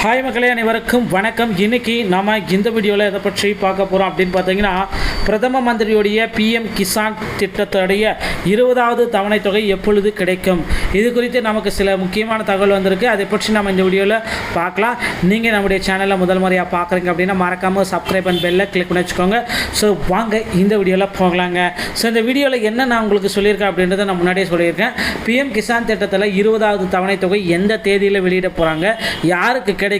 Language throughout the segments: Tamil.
ஹாய் மக்களே, அனைவருக்கும் வணக்கம். இன்றைக்கி நம்ம இந்த வீடியோவில் எதை பற்றி பார்க்க போகிறோம் அப்படின்னு பார்த்தீங்கன்னா, பிரதம மந்திரியுடைய பிஎம் கிசான் திட்டத்துடைய 20வது தவணை தொகை எப்பொழுது கிடைக்கும், இது குறித்து நமக்கு சில முக்கியமான தகவல் வந்திருக்கு. அதை பற்றி நம்ம இந்த வீடியோவில் பார்க்கலாம். நீங்கள் நம்முடைய சேனலில் முதல் முறையாக பார்க்குறீங்க அப்படின்னா மறக்காமல் சப்ஸ்கிரைப் அண்ட் பெல்லை கிளிக் பண்ணி வச்சுக்கோங்க. ஸோ வாங்க இந்த வீடியோவில் போகலாங்க. ஸோ இந்த வீடியோவில் என்ன நான் உங்களுக்கு சொல்லியிருக்கேன் அப்படின்றத நான் முன்னாடியே சொல்லியிருக்கேன். பிஎம் கிசான் திட்டத்தில் 20வது தவணை தொகை எந்த தேதியில் வெளியிட போகிறாங்க, யாருக்கு கிடைக்கும்,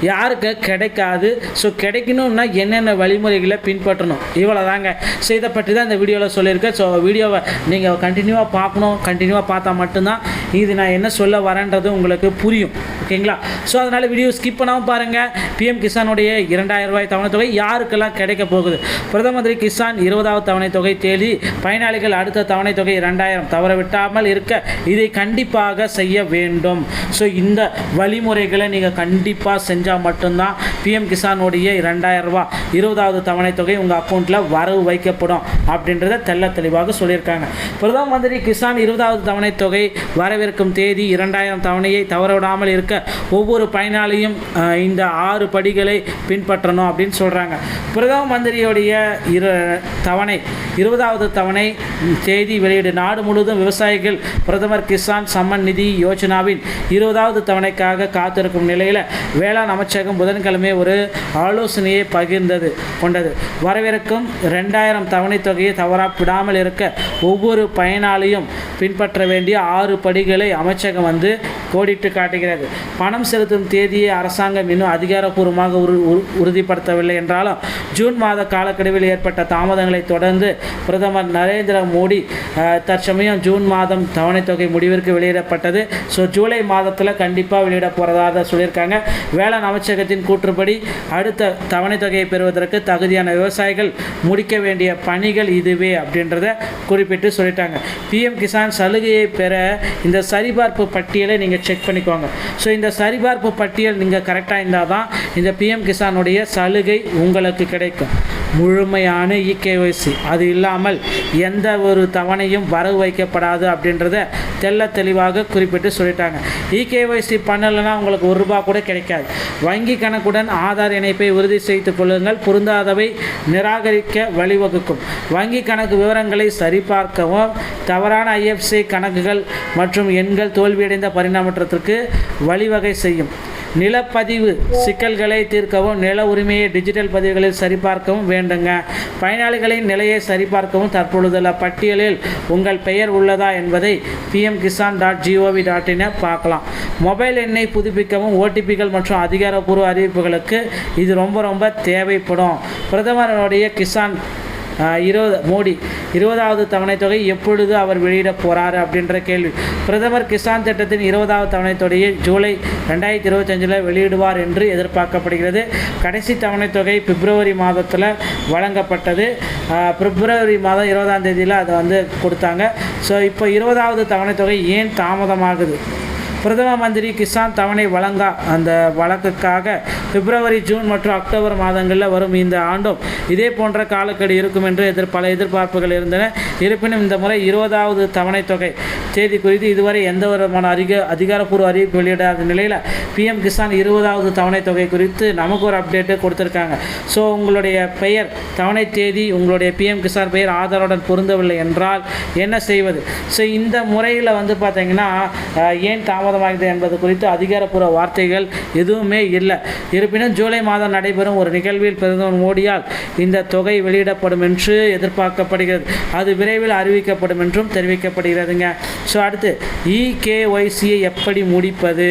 யாருக்கு கிடைக்காது, ஸோ கிடைக்கணும்னா என்னென்ன வழிமுறைகளை பின்பற்றணும், இவ்வளோ தாங்க. ஸோ இதை பற்றி தான் இந்த வீடியோவில் சொல்லியிருக்கேன். ஸோ வீடியோவை நீங்கள் கண்டினியூவாக பார்க்கணும். கண்டினியூவாக பார்த்தா மட்டும்தான் இது நான் என்ன சொல்ல வரேன்றது உங்களுக்கு புரியும். ஓகேங்களா? ஸோ அதனால் வீடியோ ஸ்கிப் பண்ணாமல் பாருங்கள். பிஎம் கிசானுடைய 2000 ரூபாய் தவணை தொகை யாருக்கெல்லாம் கிடைக்க போகுது, பிரதம மந்திரி கிசான் 20வது தவணை தொகை தேதி, பயனாளிகள் அடுத்த தவணை தொகை 2000 தவற விட்டாமல் இருக்க இதை கண்டிப்பாக செய்ய வேண்டும். ஸோ இந்த வழிமுறைகளை நீங்கள் கண்டிப்பாக செஞ்சால் மட்டும்தான் பிஎம் கிசானுடைய 2000 ரூபாய் 20வது தவணை தொகை உங்கள் அக்கௌண்ட்டில் வரவு வைக்கப்படும் அப்படின்றத தெளிவாக சொல்லியிருக்காங்க. பிரதம மந்திரி கிசான் 20வது தவணை தொகை வரவிருக்கும் தேதி 2000 தவணையை தவறவிடாமல் இருக்க ஒவ்வொரு பயனாளியும் இந்த 6 படிகளை பின்பற்றணும் அப்படின்னு சொல்கிறாங்க. பிரதம மந்திரியுடைய 20வது தவணை தேதி வெளியீடு. நாடு முழுவதும் விவசாயிகள் பிரதமர் கிசான் சம்மன் நிதி யோஜனாவின் 20வது தவணைக்காக காத்திருக்கும் நிலையில் வேளாண் அமைச்சகம் புதன்கிழமை ஒரு ஆலோசனையை கொண்டது. வரவிருக்கும் 2000 தவணை தொகையை தவறவிடாமல் இருக்க ஒவ்வொரு பயனாளியும் பின்பற்ற வேண்டிய 6 படிகளை அமைச்சகம் கோடிட்டு காட்டுகிறது. பணம் செலுத்தும் தேதியை அரசாங்கம் இன்னும் அதிகாரப்பூர்வமாக உறுதிப்படுத்தவில்லை என்றாலும் ஜூன் மாத காலக்கெடுவில் ஏற்பட்ட தாமதங்களை தொடர்ந்து பிரதமர் நரேந்திர மோடி தற்சமயம் ஜூன் மாதம் தவணை தொகை முடிவிற்கு வெளியிடப்பட்டது. ஸோ ஜூலை மாதத்தில் கண்டிப்பாக வெளியிட போகிறதாக சொல்லியிருக்காங்க. வேளாண் அமைச்சகத்தின் கூற்றுப்படி அடுத்த தவணை தொகையை பெறுவதற்கு தகுதியான விவசாயிகள் முடிக்க வேண்டிய பணிகள் இதுவே அப்படின்றத குறிப்பிட்டு சொல்லிட்டாங்க. பிஎம் கிசான் சலுகையை பெற இந்த சரிபார்ப்பு பட்டியலை நீங்கள் செக் பண்ணிக்கோங்க. ஸோ இந்த சரிபார்ப்பு பட்டியல் நீங்கள் கரெக்டாக இருந்தால் தான் இந்த பிஎம் கிசானுடைய சலுகை உங்களுக்கு கிடைக்கும். முழுமையான இகேஒய்சி அது இல்லாமல் எந்த ஒரு தவணையும் வரவு வைக்கப்படாது அப்படின்றத தெளிவாக குறிப்பிட்டு சொல்லிட்டாங்க. இகேஒய்சி பண்ணலைன்னா உங்களுக்கு ₹1 கூட கிடைக்காது. வங்கி கணக்குடன் ஆதார் இணைப்பை உறுதி செய்து கொள்ளுங்கள். பொருந்தாதவை நிராகரிக்க வழிவகுக்கும். வங்கி கணக்கு விவரங்களை சரிபார்க்கவும், தவறான ஐஎஃப்சி கணக்குகள் மற்றும் எண்கள் தோல்வியடைந்த பரிணாமத்திற்கு வழிவகை செய்யும். நிலப்பதிவு சிக்கல்களை தீர்க்கவும், நில உரிமையை டிஜிட்டல் பதிவுகளில் சரிபார்க்கவும் வேண்டுங்க. பயனாளிகளின் நிலையை சரிபார்க்கவும் தற்பொழுதுள்ள பட்டியலில் உங்கள் பெயர் உள்ளதா என்பதை pmkisan.gov.in பார்க்கலாம். மொபைல் எண்ணை புதுப்பிக்கவும் ஓடிபிகள் மற்றும் அதிகாரப்பூர்வ அறிவிப்புகளுக்கு இது ரொம்ப தேவைப்படும். பிரதமருடைய கிசான் மோடி 20வது தவணை தொகை எப்பொழுது அவர் வெளியிட போகிறாரு அப்படின்ற கேள்வி. பிரதமர் கிசான் திட்டத்தின் 20வது தவணை தொகையை ஜூலை 2025 வெளியிடுவார் என்று எதிர்பார்க்கப்படுகிறது. கடைசி தவணை தொகை பிப்ரவரி மாதத்தில் வழங்கப்பட்டது. பிப்ரவரி மாதம் 20ஆம் தேதியில் அதை கொடுத்தாங்க. ஸோ இப்போ 20வது தவணை தொகை ஏன் தாமதமாகுது? பிரதம மந்திரி கிசான் தவணை வழங்கா அந்த வழக்குக்காக பிப்ரவரி, ஜூன் மற்றும் அக்டோபர் மாதங்களில் வரும் இந்த ஆண்டும் இதே போன்ற காலக்கெடு இருக்கும் என்று பல எதிர்பார்ப்புகள் இருந்தன. இருப்பினும் இந்த முறை 20வது தவணை தொகை தேதி குறித்து இதுவரை எந்த விதமான அதிகாரப்பூர்வ அறிவிப்பு வெளியிடாத நிலையில் பிஎம் கிசான் 20வது தவணை தொகை குறித்து நமக்கு ஒரு அப்டேட்டு கொடுத்துருக்காங்க. ஸோ உங்களுடைய பெயர், தவணை தேதி, உங்களுடைய பிஎம் கிசான் பெயர் ஆதாருடன் பொருந்தவில்லை என்றால் என்ன செய்வது? ஸோ இந்த முறையில் பார்த்தீங்கன்னா ஏன் தாமதமாகுது என்பது குறித்து அதிகாரப்பூர்வ வார்த்தைகள் எதுவுமே இல்லை. இருப்பினும் ஜூலை மாதம் நடைபெறும் ஒரு நிகழ்வில் பிரதமர் மோடியால் இந்த தொகை வெளியிடப்படும் என்று எதிர்பார்க்கப்படுகிறது. அது விரைவில் அறிவிக்கப்படும் என்றும் தெரிவிக்கப்படுகிறதுங்க. ஸோ அடுத்து இகேஒய்சியை எப்படி முடிப்பது?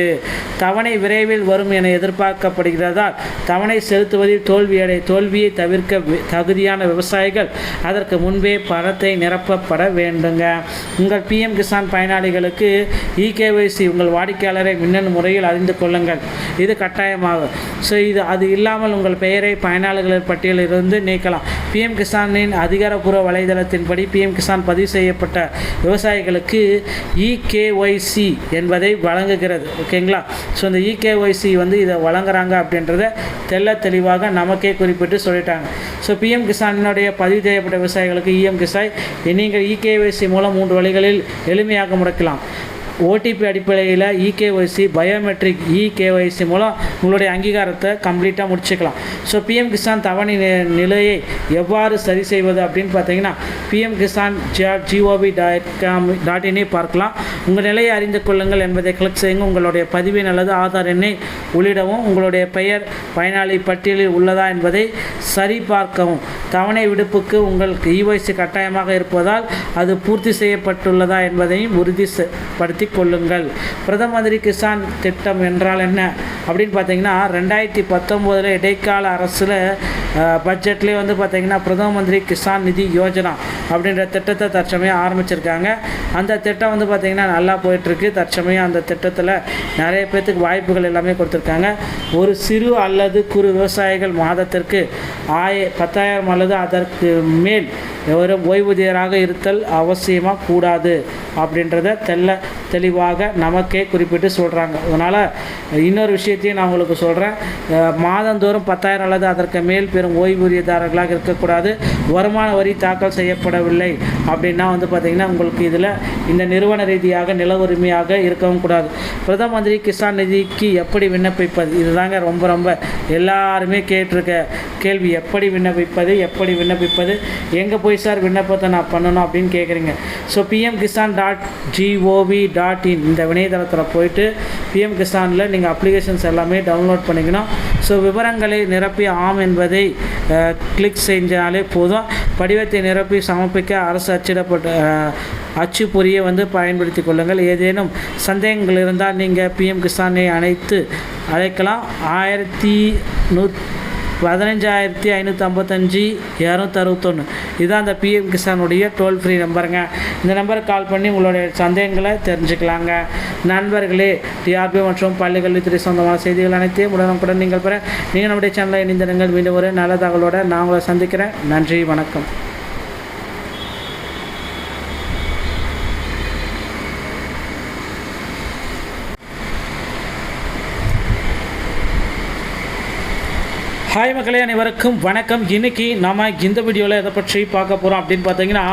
தவணை விரைவில் வரும் என எதிர்பார்க்கப்படுகிறதால் தவணை செலுத்துவதில் தோல்வியை தவிர்க்க தகுதியான விவசாயிகள் அதற்கு முன்பே பணத்தை நிரப்பப்பட வேண்டுங்க. உங்கள் பிஎம் கிசான் பயனாளிகளுக்கு இகேஒய்சி உங்கள் வாடிக்கையாளரை மின்னணு முறையில் அறிந்து கொள்ளுங்கள். இது கட்டாயமாகும். ஸோ அது இல்லாமல் உங்கள் பெயரை பயனாளர்கள் பட்டியலிலிருந்து நீக்கலாம். பிஎம் கிசானின் அதிகாரப்பூர்வ வலைதளத்தின்படி பிஎம் கிசான் பதிவு செய்யப்பட்ட விவசாயிகளுக்கு இகேஒய்சி என்பதை வழங்குகிறது. ஓகேங்களா? ஸோ இந்த இகேஒய்சி இதை வழங்குறாங்க அப்படின்றத தெளிவாக நமக்கே குறிப்பிட்டு சொல்லிட்டாங்க. ஸோ பிஎம் கிசானினுடைய பதிவு செய்யப்பட்ட விவசாயிகளுக்கு நீங்கள் இகேஒய்சி மூலம் 3 வழிகளில் எளிமையாக முடக்கலாம். ஓடிபி அடிப்படையில் இகேஒய்சி பயோமெட்ரிக் இகேஒய்சி மூலம் உங்களுடைய அங்கீகாரத்தை கம்ப்ளீட்டாக முடிச்சுக்கலாம். ஸோ பிஎம் கிசான் தவணை நிலையை எவ்வாறு சரி செய்வது அப்படின்னு பார்த்தீங்கன்னா pmkisan.gov.in பார்க்கலாம். உங்கள் நிலையை அறிந்து கொள்ளுங்கள் என்பதை கிளிக் செய்யுங்க. உங்களுடைய பதிவின் அல்லது ஆதார் எண்ணை உள்ளிடவும், உங்களுடைய பெயர் பயனாளி பட்டியலில் உள்ளதா என்பதை சரிபார்க்கவும். தவணை விடுப்புக்கு உங்கள் இஒய்சி கட்டாயமாக இருப்பதால் அது பூர்த்தி செய்யப்பட்டுள்ளதா என்பதையும் உறுதிப்படுத்தி கொள்ளுங்கள். பிரதம மந்திரி கிசான் திட்டம் என்றால் என்ன அப்படின்னு பார்த்தீங்கன்னா 2019 இடைக்கால அரசில் பட்ஜெட்லேயே வந்து பார்த்திங்கன்னா பிரதம மந்திரி கிசான் நிதி யோஜனா அப்படின்ற திட்டத்தை தற்சமயம் ஆரம்பிச்சிருக்காங்க. அந்த திட்டம் வந்து பார்த்திங்கன்னா நல்லா போயிட்டுருக்கு. தற்சமயம் அந்த திட்டத்தில் நிறைய பேர்த்துக்கு வாய்ப்புகள் எல்லாமே கொடுத்துருக்காங்க. ஒரு சிறு அல்லது குறு விவசாயிகள் மாதத்திற்கு 10,000 அல்லது அதற்கு மேல் ஒரு ஓய்வூதியராக இருத்தல் அவசியமாக கூடாது அப்படின்றத தெளிவாக நமக்கே குறிப்பிட்டு சொல்கிறாங்க. அதனால் இன்னொரு விஷயத்தையும் நான் உங்களுக்கு சொல்கிறேன். மாதந்தோறும் 10,000 அல்லது அதற்கு மேல் பெறும் ஓய்வூதியதாரர்களாக இருக்கக்கூடாது. வருமான வரி தாக்கல் செய்யப்படவில்லை அப்படின்னா வந்து பார்த்திங்கன்னா உங்களுக்கு இதில் இந்த நிறுவன ரீதியாக நில உரிமையாக இருக்கவும் கூடாது. பிரதம மந்திரி கிசான் நிதிக்கு எப்படி விண்ணப்பிப்பது, இதுதாங்க ரொம்ப எல்லாருமே கேட்டிருக்க கேள்வி. எப்படி விண்ணப்பிப்பது, எங்கே போய் சார் விண்ணப்பத்தை நான் பண்ணணும் அப்படின்னு கேட்குறீங்க. ஸோ pmkisan.gov.in இந்த இணையதளத்தில் போயிட்டு பிஎம் கிசானில் நீங்கள் அப்ளிகேஷன்ஸ் எல்லாமே டவுன்லோட் பண்ணிக்கணும். ஸோ விவரங்களை நிரப்பி ஆம் என்பதை கிளிக் செஞ்சாலே போதும். படிவத்தை நிரப்பி சமர்ப்பிக்க அரசு அச்சுப்பொறியை வந்து பயன்படுத்தி கொள்ளுங்கள். ஏதேனும் சந்தேகங்கள் இருந்தால் நீங்கள் பிஎம் கிசானை அழைக்கலாம். 15,555 இதுதான் அந்த பிஎம் கிசானுடைய டோல் ஃப்ரீ நம்பருங்க. இந்த நம்பருக்கு கால் பண்ணி உங்களுடைய சந்தேகங்களை தெரிஞ்சுக்கலாங்க. நண்பர்களே, டிஆர்பி மற்றும் பள்ளிக்கல்வித்துறை சொந்தமான செய்திகள் அனைத்தையும் உடனுக்குடன் நீங்கள் பெற நீங்கள் நம்முடைய சேனலை இணைந்திருங்கள். மீண்டும் ஒரு நல்ல தகவலோடு நான் உங்களை சந்திக்கிறேன். நன்றி, வணக்கம். ஹாய் மக்களே, அனைவருக்கும் வணக்கம். இன்றைக்கி நம்ம இந்த வீடியோவில் எதை பற்றி பார்க்க போகிறோம் அப்படின்னு பார்த்தீங்கன்னா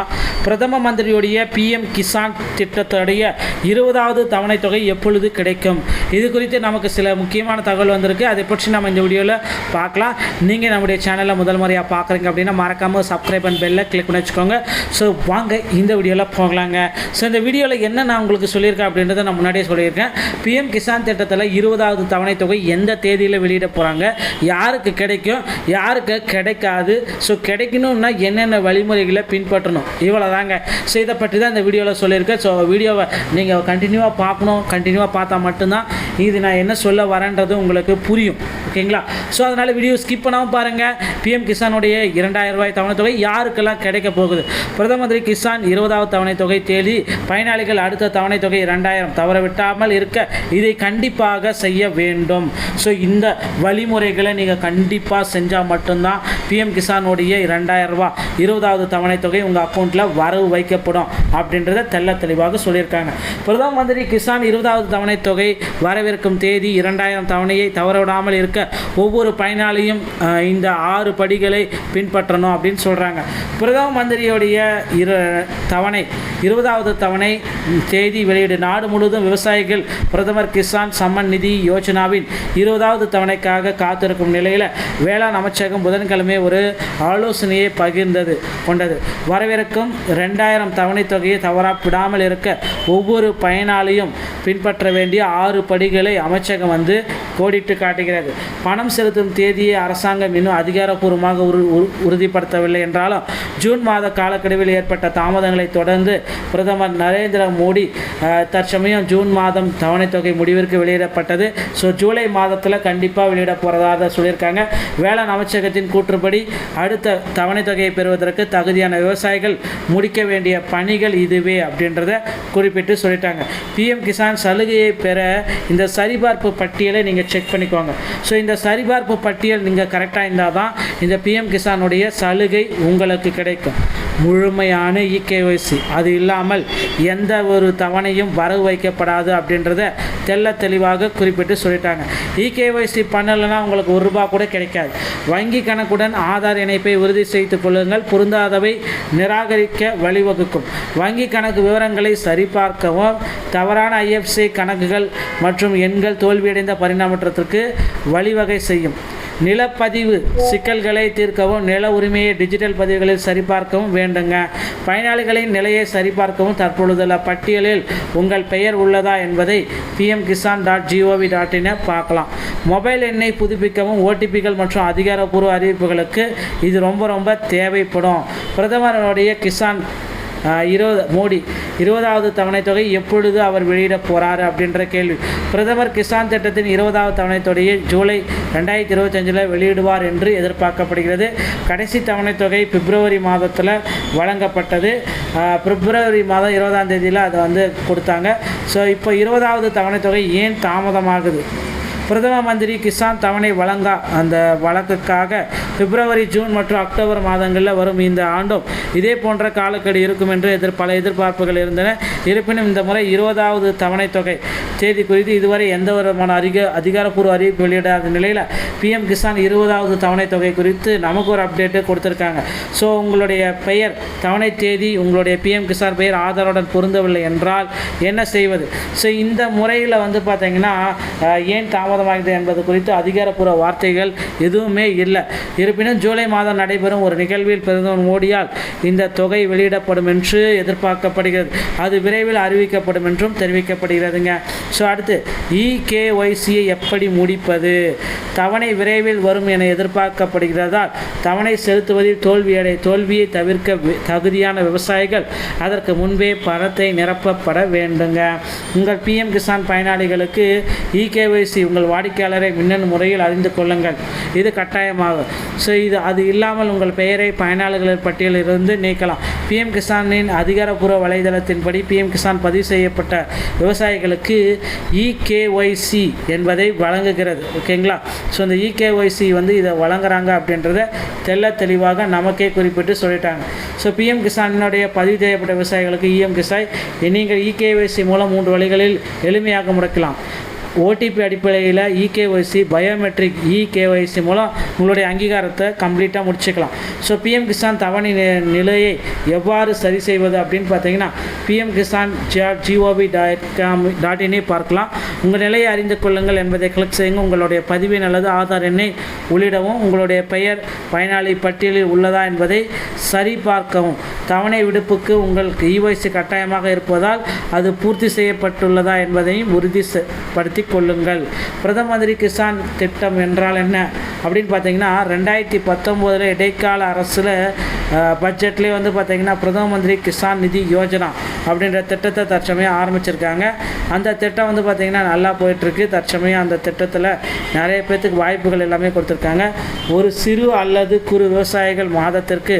பிரதம மந்திரியுடைய பிஎம் கிசான் திட்டத்துடைய 20வது தவணை தொகை எப்பொழுது கிடைக்கும், இது குறித்து நமக்கு சில முக்கியமான தகவல் வந்திருக்கு. அதை பற்றி நம்ம இந்த வீடியோவில் பார்க்கலாம். நீங்கள் நம்முடைய சேனலில் முதல் முறையாக பார்க்குறீங்க அப்படின்னா மறக்காமல் சப்ஸ்கிரைப் அண்ட் பெல்லை கிளிக் பண்ணி வச்சுக்கோங்க. ஸோ வாங்க இந்த வீடியோவில் போகலாங்க. ஸோ இந்த வீடியோவில் என்ன நான் உங்களுக்கு சொல்லியிருக்கேன் அப்படின்றத நான் முன்னாடியே சொல்லியிருக்கேன். பிஎம் கிசான் திட்டத்தில் 20வது தவணை தொகை எந்த தேதியில் வெளியிட போகிறாங்க, யாருக்கு கிடைக்கும், யாருக்கு கிடைக்காது, ஸோ கிடைக்கணும்னா என்னென்ன வழிமுறைகளை பின்பற்றணும், இவ்வளோ தாங்க. ஸோ இதை பற்றி தான் இந்த வீடியோவில் சொல்லியிருக்கேன். ஸோ வீடியோவை நீங்கள் கண்டினியூவாக பார்க்கணும். கண்டினியூவாக பார்த்தா மட்டும்தான் இது நான் என்ன சொல்ல வரேன்றது உங்களுக்கு புரியும். ஓகேங்களா? ஸோ அதனால் வீடியோ ஸ்கிப் பண்ணாமல் பாருங்கள். பிஎம் கிசானுடைய 2,000 ரூபாய் தவணை தொகை யாருக்கெல்லாம் கிடைக்க போகுது, பிரதம மந்திரி கிசான் 20வது தவணை தொகை தேதி, பயனாளிகள் அடுத்த தவணை தொகை 2,000 தவறவிட்டாமல் இருக்க இதை கண்டிப்பாக செய்ய வேண்டும். ஸோ இந்த வழிமுறைகளை நீங்கள் கண்டிப்பாக செஞ்சால் மட்டும்தான் பிஎம் கிசானுடைய 2,000 ரூபாய் 20வது தவணை தொகை உங்கள் அக்கௌண்ட்டில் வரவு வைக்கப்படும் அப்படின்றத தெளிவாக சொல்லியிருக்காங்க. பிரதம மந்திரி கிசான் 20வது தவணை தொகை வரவிருக்கும் தேதி 2,000 தவணையை தவறவிடாமல் இருக்க ஒவ்வொரு பயனாளியும் இந்த 6 படிகளை பின்பற்றணும் அப்படின்னு சொல்கிறாங்க. பிரதம மந்திரியுடைய 20வது தவணை தேதி வெளியீடு. நாடு முழுவதும் விவசாயிகள் பிரதமர் கிசான் சம்மன் நிதி யோஜனாவின் 20வது தவணைக்காக காத்திருக்கும் நிலையில் வேளாண் அமைச்சகம் புதன்கிழமை ஒரு ஆலோசனையை கொண்டது. வரவிருக்கும் 2,000 தவணை தொகையை தவறவிடாமல் இருக்க ஒவ்வொரு பயனாளியும் பின்பற்ற வேண்டிய 6 படிகளை அமைச்சகம் கோடிட்டு காட்டுகிறது. பணம் செலுத்தும் தேதியை அரசாங்கம் இன்னும் அதிகாரப்பூர்வமாக உறுதிப்படுத்தவில்லை என்றாலும் ஜூன் மாத காலக்கெடுவில் ஏற்பட்ட தாமதங்களை தொடர்ந்து பிரதமர் நரேந்திர மோடி தற்சமயம் ஜூன் மாதம் தவணை தொகை முடிவிற்கு வெளியிடப்பட்டது. ஸோ ஜூலை மாதத்தில் கண்டிப்பாக வெளியிட போகிறதாக சொல்லியிருக்காங்க. வேளாண் அமைச்சகத்தின் கூற்றுப்படி அடுத்த தவணை தொகையை பெறுவதற்கு தகுதியான விவசாயிகள் முடிக்க வேண்டிய பணிகள் இதுவே அப்படின்றத குறிப்பிட்டு சொல்லிட்டாங்க. பிஎம் கிசான் சலுகையை பெற இந்த சரிபார்ப்பு பட்டியலை நீங்கள் செக் பண்ணிக்கோங்க. ஸோ இந்த சரிபார்ப்பு பட்டியல் நீங்கள் கரெக்டாக இருந்தால் தான் இந்த பிஎம் கிசானுடைய சலுகை உங்களுக்கு கிடைக்கும். முழுமையான இகேஒய்சி. அது இல்லாமல் எந்த ஒரு தவணையும் வரவு வைக்கப்படாது அப்படின்றத தெள்ள தெளிவாக குறிப்பிட்டு சொல்லிட்டாங்க. இகேஒய்சி பண்ணலைன்னா உங்களுக்கு ₹1 கூட கிடைக்காது. வங்கி கணக்குடன் ஆதார் இணைப்பை உறுதி செய்து கொள்ளுங்கள். பொருந்தாதவை நிராகரிக்க வழிவகுக்கும். வங்கி கணக்கு விவரங்களை சரிபார்க்கவும் தவறான IFSC கணக்குகள் மற்றும் எண்கள் தோல்வியடைந்த பரிமாற்றத்திற்கு வழிவகை செய்யும். நிலப்பதிவு சிக்கல்களை தீர்க்கவும் நில உரிமையை டிஜிட்டல் பதிவுகளில் சரிபார்க்கவும் வேண்டுங்க. பயனாளிகளின் நிலையை சரிபார்க்கவும் தற்பொழுதுள்ள பட்டியலில் உங்கள் பெயர் உள்ளதா என்பதை pmkisan.gov.in பார்க்கலாம். மொபைல் எண்ணை புதுப்பிக்கவும் OTPகள் மற்றும் அதிகாரப்பூர்வ அறிவிப்புகளுக்கு இது ரொம்ப தேவைப்படும். பிரதமருடைய கிசான் மோடி 20வது தவணை தொகை எப்பொழுது அவர் வெளியிட போகிறாரு அப்படின்ற கேள்வி. பிரதமர் கிசான் திட்டத்தின் 20வது தவணை தொகையை ஜூலை 2025 வெளியிடுவார் என்று எதிர்பார்க்கப்படுகிறது. கடைசி தவணை தொகை பிப்ரவரி மாதத்தில் வழங்கப்பட்டது. பிப்ரவரி மாதம் 20ஆம் தேதியில் அதை கொடுத்தாங்க. ஸோ இப்போ 20வது தவணை தொகை ஏன் தாமதமாகுது? பிரதம மந்திரி கிசான் தவணை வழங்கா அந்த வழக்குக்காக பிப்ரவரி, ஜூன் மற்றும் அக்டோபர் மாதங்களில் வரும் இந்த ஆண்டும் இதே போன்ற காலக்கெடு இருக்கும் என்று பல எதிர்பார்ப்புகள் இருந்தன. இருப்பினும் இந்த முறை 20வது தவணை தொகை தேதி குறித்து இதுவரை எந்த விதமான அதிகாரப்பூர்வ அறிவிப்பு வெளியிடாத நிலையில் PM கிசான் 20வது தவணை தொகை குறித்து நமக்கு ஒரு அப்டேட்டு கொடுத்துருக்காங்க. ஸோ உங்களுடைய பெயர் தவணை தேதி உங்களுடைய PM கிசான் பெயர் ஆதாருடன் பொருந்தவில்லை என்றால் என்ன செய்வது? ஸோ இந்த முறையில் பார்த்தீங்கன்னா ஏன் தாமதமாகுது என்பது குறித்து அதிகாரப்பூர்வ வார்த்தைகள் எதுவுமே இல்லை. இருப்பினும் ஜூலை மாதம் நடைபெறும் ஒரு நிகழ்வில் பிரதமர் மோடியால் இந்த தொகை வெளியிடப்படும் என்று எதிர்பார்க்கப்படுகிறது. அது விரைவில் அறிவிக்கப்படும் என்றும் தெரிவிக்கப்படுகிறதுங்க. ஸோ அடுத்து இகேஒய்சியை எப்படி முடிப்பது? தவணை விரைவில் வரும் என எதிர்பார்க்கப்படுகிறதால் தவணை செலுத்துவதில் தோல்வியை தவிர்க்க தகுதியான விவசாயிகள் அதற்கு முன்பே பணத்தை நிரப்பப்பட வேண்டுங்க. உங்கள் PM கிசான் பயனாளிகளுக்கு இகேஒய்சி உங்கள் வாடிக்கையாளரை மின்னணு முறையில் அறிந்து கொள்ளுங்கள். இது கட்டாயமாகும். ஸோ அது இல்லாமல் உங்கள் பெயரை பயனாளர்கள் பட்டியலிலிருந்து நீக்கலாம். PM கிசானின் அதிகாரப்பூர்வ வலைதளத்தின்படி PM கிசான் பதிவு செய்யப்பட்ட விவசாயிகளுக்கு இகேஒய்சி என்பதை வழங்குகிறது. ஓகேங்களா? ஸோ இந்த இகேஒய்சி இதை வழங்குறாங்க அப்படின்றத தெளிவாக நமக்கே குறிப்பிட்டு சொல்லிட்டாங்க. ஸோ PM கிசானினுடைய பதிவு செய்யப்பட்ட விவசாயிகளுக்கு கிசாய் நீங்கள் இகேஒய்சி மூலம் 3 வழிகளில் எளிமையாக முடக்கலாம். OTP அடிப்படையில் இகேஒய்சி, பயோமெட்ரிக் இகேஒய்சி மூலம் உங்களுடைய அங்கீகாரத்தை கம்ப்ளீட்டாக முடிச்சுக்கலாம். ஸோ PM கிசான் தவணை நிலையை எவ்வாறு சரி செய்வது அப்படின்னு பார்த்தீங்கன்னா pmkisan.gov.in பார்க்கலாம். உங்கள் நிலையை அறிந்து கொள்ளுங்கள் என்பதை கிளிக் செய்யுங்க. உங்களுடைய பதிவின் அல்லது ஆதார் எண்ணை உள்ளிடவும். உங்களுடைய பெயர் பயனாளி பட்டியலில் உள்ளதா என்பதை சரிபார்க்கவும். தவணை விடுப்புக்கு உங்கள் இஒய்சி கட்டாயமாக இருப்பதால் அது பூர்த்தி செய்யப்பட்டுள்ளதா என்பதையும் உறுதிப்படுத்தி கொள்ளுங்கள். பிரதம மந்திரி கிசான் திட்டம் என்றால் என்ன அப்படின்னு பார்த்தீங்கன்னா 2019 இடைக்கால அரசில் பட்ஜெட்லேயே பார்த்தீங்கன்னா பிரதம மந்திரி கிசான் நிதி யோஜனா அப்படின்ற திட்டத்தை தற்சமயம் ஆரம்பிச்சிருக்காங்க. அந்த திட்டம் பார்த்தீங்கன்னா நல்லா போயிட்டுருக்கு. தற்சமயம் அந்த திட்டத்தில் நிறைய பேர்த்துக்கு வாய்ப்புகள் எல்லாமே கொடுத்துருக்காங்க. ஒரு சிறு அல்லது குறு விவசாயிகள் மாதத்திற்கு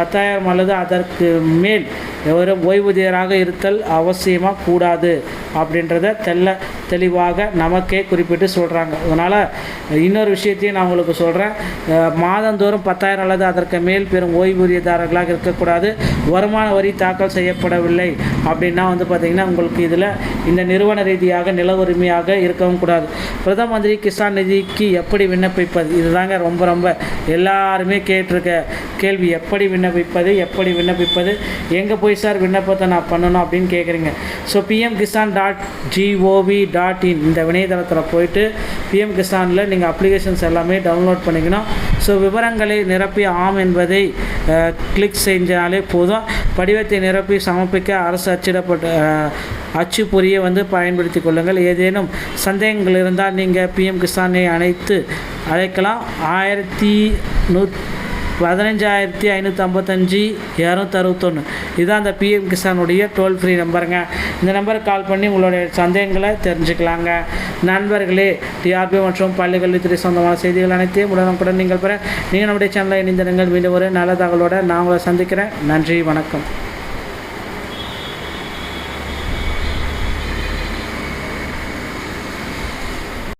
10,000 அல்லது அதற்கு மேல் எவரும் ஓய்வூதியராக இருத்தல் அவசியமாக கூடாது அப்படின்றத தெளிவாக நமக்கே குறிப்பிட்டு சொல்கிறாங்க. அதனால் இன்னொரு விஷயத்தையும் நான் உங்களுக்கு சொல்கிறேன். மாதந்தோறும் 10,000 அல்லது அதற்கு மேல் பெறும் ஓய்வூதியதாரர்களாக இருக்கக்கூடாது. வருமான வரி தாக்கல் செய்யப்படவில்லை அப்படின்னா பார்த்திங்கன்னா உங்களுக்கு இதில் இந்த நிறுவன ரீதியாக நில உரிமையாக இருக்கவும் கூடாது. பிரதம மந்திரி கிசான் நிதிக்கு எப்படி விண்ணப்பிப்பது? இதுதாங்க ரொம்ப எல்லாருமே கேட்டிருக்க கேள்வி. எப்படி விண்ணப்பிப்பது எங்கே போய் சார் விண்ணப்பத்தை நான் பண்ணணும் அப்படின்னு கேட்குறீங்க. ஸோ pmkisan.gov.in இந்த இணையதளத்தில் போயிட்டு PM கிசானில் நீங்கள் அப்ளிகேஷன்ஸ் எல்லாமே டவுன்லோட் பண்ணிக்கணும். ஸோ விவரங்களை நிரப்பி ஆம் என்பதை கிளிக் செஞ்சாலே போதும். படிவத்தை நிரப்பி சமர்ப்பிக்க அரசு அச்சுப்பொறியை பயன்படுத்தி கொள்ளுங்கள். ஏதேனும் சந்தேகங்கள் இருந்தால் நீங்கள் PM கிசானை அழைக்கலாம். 15,555,261 இதுதான் அந்த PM கிசானுடைய டோல் ஃப்ரீ நம்பருங்க. இந்த நம்பருக்கு கால் பண்ணி உங்களுடைய சந்தேகங்களை தெரிஞ்சுக்கலாங்க. நண்பர்களே, TRP மற்றும் பள்ளி கல்வித்துறை சொந்தமான செய்திகள் அனைத்தையும் உடனுக்குடன் நீங்கள் பெற நீங்கள் நம்முடைய சேனலை இணைந்திருங்கள். மீண்டும் ஒரு நல்ல தகவலோடு நான் உங்களை சந்திக்கிறேன். நன்றி, வணக்கம்.